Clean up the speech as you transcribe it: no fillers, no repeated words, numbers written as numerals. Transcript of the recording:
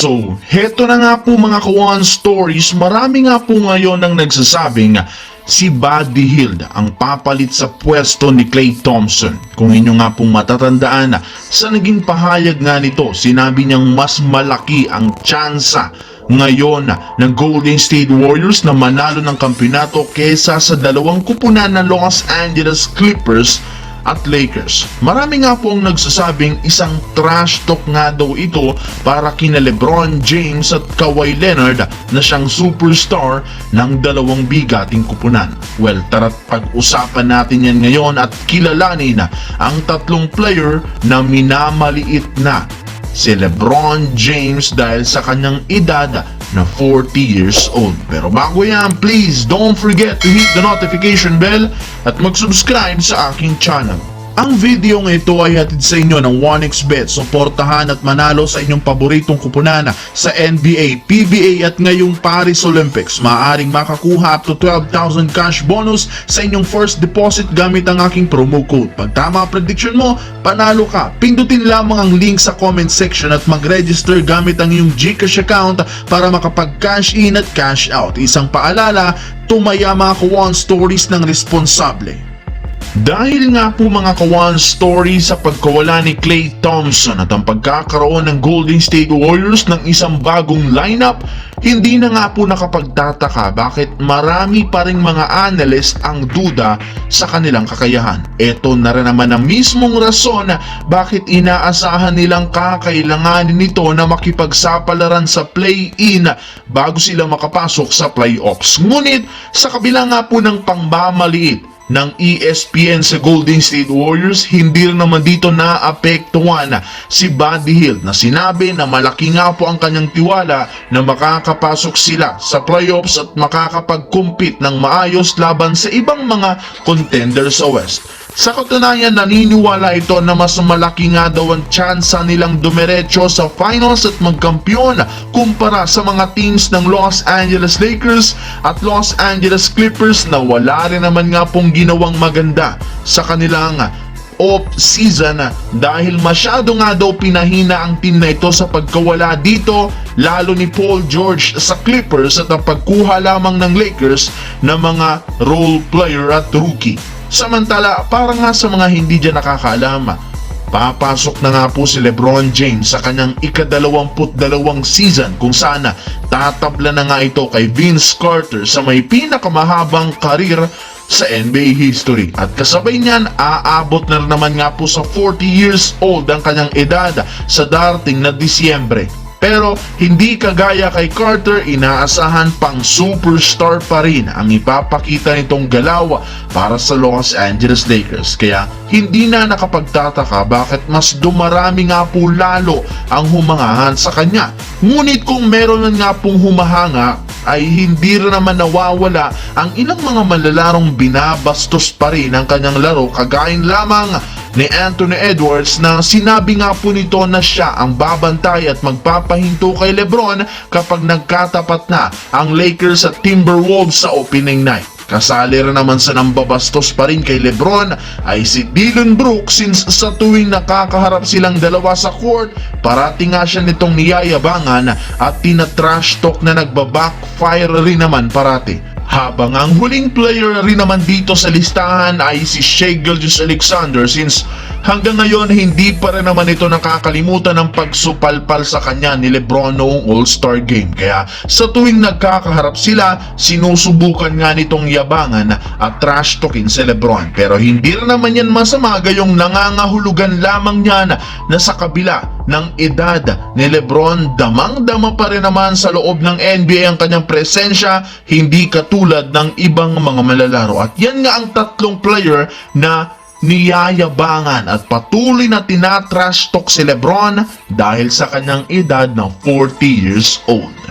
So, heto na nga po mga kawan stories, marami nga po ngayon ang nagsasabing si Buddy Hield ang papalit sa pwesto ni Klay Thompson. Kung inyo nga pong matatandaan, sa naging pahayag nga nito, sinabi niyang mas malaki ang tsansa ngayon ng Golden State Warriors na manalo ng kampeonato kesa sa dalawang kupunan ng Los Angeles Clippers at Lakers. Marami nga po ang nagsasabing isang trash talk nga daw ito para kina LeBron James at Kawhi Leonard na siyang superstar ng dalawang bigating kupunan. Well, tara't pag-usapan natin yan ngayon at kilalanin ang tatlong player na minamaliit na si LeBron James dahil sa kanyang edad na 40 years old. Pero bago yan, please don't forget to hit the notification bell at mag-subscribe sa aking channel. Ang video ng ito ay hatid sa inyo ng 1xBet. Suportahan at manalo sa inyong paboritong kupunan sa NBA, PBA at ngayong Paris Olympics. Maaaring makakuha up to 12,000 cash bonus sa inyong first deposit gamit ang aking promo code. Pag tama ang prediction mo, panalo ka. Pindutin lamang ang link sa comment section at mag-register gamit ang iyong GCash account para makapag-cash in at cash out. Isang paalala, tumaya mga kawan stories ng responsable. Dahil nga po mga kawan story sa pagkawala ni Klay Thompson at ang pagkakaroon ng Golden State Warriors ng isang bagong lineup, hindi na nga po nakapagtataka bakit marami pa ring mga analyst ang duda sa kanilang kakayahan. Ito na rin naman ang mismong rason bakit inaasahan nilang kakailanganin nito na makipagsapalaran sa play-in bago sila makapasok sa playoffs. Ngunit sa kabila nga po ng pambamaliit ng ESPN sa Golden State Warriors, hindi rin naman dito naapektuhan si Buddy Hield na sinabi na malaki nga po ang kanyang tiwala na makakapasok sila sa playoffs at makakapag-compete ng maayos laban sa ibang mga contenders sa West. Sa katunayan, naniniwala ito na mas malaki nga daw ang tsansa nilang dumiretso sa finals at magkampiyon kumpara sa mga teams ng Los Angeles Lakers at Los Angeles Clippers na wala rin naman nga pong ginawang maganda sa kanilang off-season dahil masyado nga daw pinahina ang team na ito sa pagkawala dito lalo ni Paul George sa Clippers at ang pagkuha lamang ng Lakers ng mga role player at rookie. Samantala, para nga sa mga hindi dyan nakakaalam, papasok na nga po si LeBron James sa kanyang ika-22 season kung saan tatabla na nga ito kay Vince Carter sa may pinakamahabang karir sa NBA history. At kasabay niyan, aabot na naman nga po sa 40 years old ang kanyang edad sa darating na Disyembre. Pero hindi kagaya kay Carter, inaasahan pang superstar pa rin ang ipapakita nitong galaw para sa Los Angeles Lakers. Kaya hindi na nakapagtataka bakit mas dumarami nga po lalo ang humangahan sa kanya. Ngunit kung meron nga pong humahanga, ay hindi rin naman nawawala ang ilang mga malalarong binabastos pa rin ang kanyang laro, kagayon lamang ni Anthony Edwards na sinabi nga po nito na siya ang babantay at magpapahinto kay LeBron kapag nagkatapat na ang Lakers at Timberwolves sa opening night. Kasali rin naman sa nambabastos pa rin kay LeBron ay si Dillon Brooks since sa tuwing nakakaharap silang dalawa sa court, parati nga siya nitong niyayabangan at tinatrash talk na nagbabackfire rin naman parati. Habang ang huling player rin naman dito sa listahan ay si Shai Gilgeous-Alexander since hanggang ngayon hindi pa rin naman ito nakakalimutan ng pagsupalpal sa kanya ni LeBron noong All-Star Game. Kaya sa tuwing nagkakaharap sila, sinusubukan nga nitong yabangan at trash talkin si LeBron. Pero hindi rin naman yan masama gayong nangangahulugan lamang niyan na sa kabila ng edad ni LeBron, damang-dama pa rin naman sa loob ng NBA ang kanyang presensya, hindi katulad ng ibang mga malalaro. At yan nga ang tatlong player na niyayabangan at patuloy na tinatrash talk si LeBron dahil sa kanyang edad na 40 years old.